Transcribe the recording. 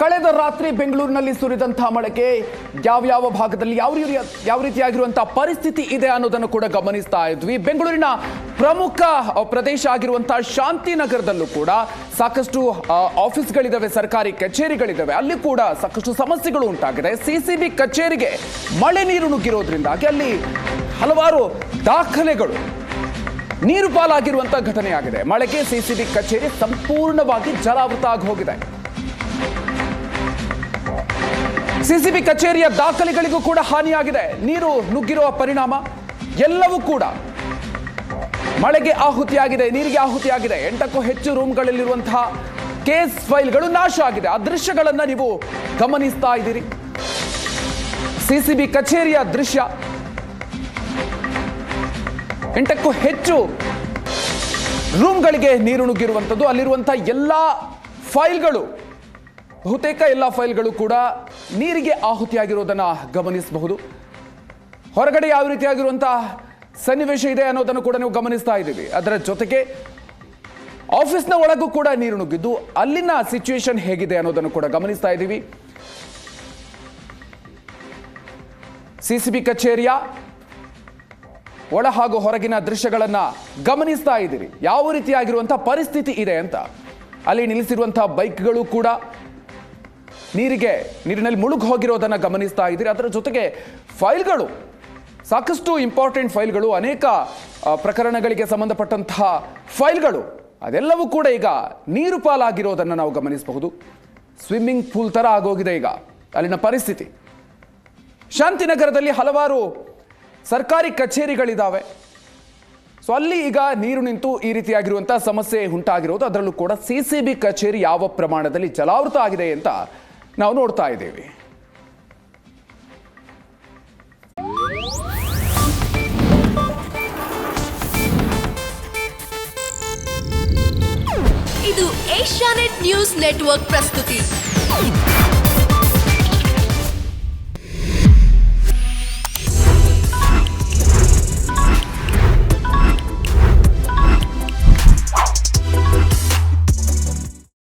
ಕಳೆದ ರಾತ್ರಿ ಬೆಂಗಳೂರಿನಲ್ಲಿ ಸುರಿದಂತಹ ಮಳೆಗೆ ಯಾವ ಭಾಗದಲ್ಲಿ ಯಾವ ರೀತಿಯಾಗಿರುವಂತಹ ಪರಿಸ್ಥಿತಿ ಇದೆ ಅನ್ನೋದನ್ನು ಕೂಡ ಗಮನಿಸ್ತಾ ಇದ್ವಿ. ಬೆಂಗಳೂರಿನ ಪ್ರಮುಖ ಪ್ರದೇಶ ಆಗಿರುವಂತಹ ಶಾಂತಿನಗರದಲ್ಲೂ ಕೂಡ ಸಾಕಷ್ಟು ಆಫೀಸ್ಗಳಿದ್ದಾವೆ, ಸರ್ಕಾರಿ ಕಚೇರಿಗಳಿದ್ದಾವೆ, ಅಲ್ಲಿ ಕೂಡ ಸಾಕಷ್ಟು ಸಮಸ್ಯೆಗಳು ಉಂಟಾಗಿದೆ. ಸಿಸಿಬಿ ಕಚೇರಿಗೆ ಮಳೆ ನೀರು ನುಗ್ಗಿರೋದ್ರಿಂದಾಗಿ ಅಲ್ಲಿ ಹಲವಾರು ದಾಖಲೆಗಳು ನೀರು ಪಾಲಾಗಿರುವಂತಹ ಘಟನೆಯಾಗಿದೆ. ಮಳೆಗೆ ಸಿಸಿಬಿ ಕಚೇರಿ ಸಂಪೂರ್ಣವಾಗಿ ಜಲಾವೃತ ಆಗಿ ಹೋಗಿದೆ. ಸಿಸಿಬಿ ಕಚೇರಿಯ ದಾಖಲೆಗಳಿಗೂ ಕೂಡ ಹಾನಿಯಾಗಿದೆ. ನೀರು ನುಗ್ಗಿರುವ ಪರಿಣಾಮ ಎಲ್ಲವೂ ಕೂಡ ಮಳೆಗೆ ಆಹುತಿಯಾಗಿದೆ, ನೀರಿಗೆ ಆಹುತಿಯಾಗಿದೆ. 8ಕ್ಕೂ ಹೆಚ್ಚು ರೂಮ್ಗಳಲ್ಲಿರುವಂತಹ ಕೇಸ್ ಫೈಲ್ಗಳು ನಾಶ ಆಗಿದೆ. ಆ ದೃಶ್ಯಗಳನ್ನು ನೀವು ಗಮನಿಸ್ತಾ ಇದ್ದೀರಿ. ಸಿಸಿಬಿ ಕಚೇರಿಯ ದೃಶ್ಯ. 8ಕ್ಕೂ ಹೆಚ್ಚು ರೂಮ್ಗಳಿಗೆ ನೀರು ನುಗ್ಗಿರುವಂಥದ್ದು. ಅಲ್ಲಿರುವಂತಹ ಎಲ್ಲ ಫೈಲ್ಗಳು, ಬಹುತೇಕ ಎಲ್ಲ ಫೈಲ್ಗಳು ಕೂಡ ನೀರಿಗೆ ಆಹುತಿಯಾಗಿರೋದನ್ನು ಗಮನಿಸಬಹುದು. ಹೊರಗಡೆ ಯಾವ ರೀತಿಯಾಗಿರುವಂತಹ ಸನ್ನಿವೇಶ ಇದೆ ಅನ್ನೋದನ್ನು ಕೂಡ ನೀವು ಗಮನಿಸ್ತಾ ಇದ್ದೀವಿ. ಅದರ ಜೊತೆಗೆ ಆಫೀಸ್ನ ಒಳಗೂ ಕೂಡ ನೀರು ನುಗ್ಗಿದ್ದು ಅಲ್ಲಿನ ಸಿಚುವೇಶನ್ ಹೇಗಿದೆ ಅನ್ನೋದನ್ನು ಕೂಡ ಗಮನಿಸ್ತಾ ಇದ್ದೀವಿ. ಸಿಸಿಬಿ ಕಚೇರಿಯ ಒಳ ಹಾಗೂ ಹೊರಗಿನ ದೃಶ್ಯಗಳನ್ನು ಗಮನಿಸ್ತಾ ಇದ್ದೀರಿ. ಯಾವ ರೀತಿಯಾಗಿರುವಂತಹ ಪರಿಸ್ಥಿತಿ ಇದೆ ಅಂತ. ಅಲ್ಲಿ ನಿಲ್ಲಿಸಿರುವಂತಹ ಬೈಕ್ಗಳು ಕೂಡ ನೀರಿನಲ್ಲಿ ಮುಳುಗಿ ಹೋಗಿರೋದನ್ನು ಗಮನಿಸ್ತಾ ಇದ್ದೀರಿ. ಅದರ ಜೊತೆಗೆ ಫೈಲ್ಗಳು, ಸಾಕಷ್ಟು ಇಂಪಾರ್ಟೆಂಟ್ ಫೈಲ್ಗಳು, ಅನೇಕ ಪ್ರಕರಣಗಳಿಗೆ ಸಂಬಂಧಪಟ್ಟಂತಹ ಫೈಲ್ಗಳು, ಅದೆಲ್ಲವೂ ಕೂಡ ಈಗ ನೀರು ಪಾಲಾಗಿರೋದನ್ನು ನಾವು ಗಮನಿಸಬಹುದು. ಸ್ವಿಮ್ಮಿಂಗ್ ಪೂಲ್ ಥರ ಆಗೋಗಿದೆ ಈಗ ಅಲ್ಲಿನ ಪರಿಸ್ಥಿತಿ. ಶಾಂತಿನಗರದಲ್ಲಿ ಹಲವಾರು ಸರ್ಕಾರಿ ಕಚೇರಿಗಳಿದ್ದಾವೆ. ಸೊ ಅಲ್ಲಿ ಈಗ ನೀರು ನಿಂತು ಈ ರೀತಿಯಾಗಿರುವಂತಹ ಸಮಸ್ಯೆ ಉಂಟಾಗಿರೋದು. ಅದರಲ್ಲೂ ಕೂಡ ಸಿಸಿಬಿ ಕಚೇರಿ ಯಾವ ಪ್ರಮಾಣದಲ್ಲಿ ಜಲಾವೃತ ಆಗಿದೆ ಅಂತ ನಾವು ನೋಡ್ತಾ ಇದ್ದೇವೆ. ಇದು ಏಷ್ಯಾನೆಟ್ ನ್ಯೂಸ್ ನೆಟ್ವರ್ಕ್ ಪ್ರಸ್ತುತಿ.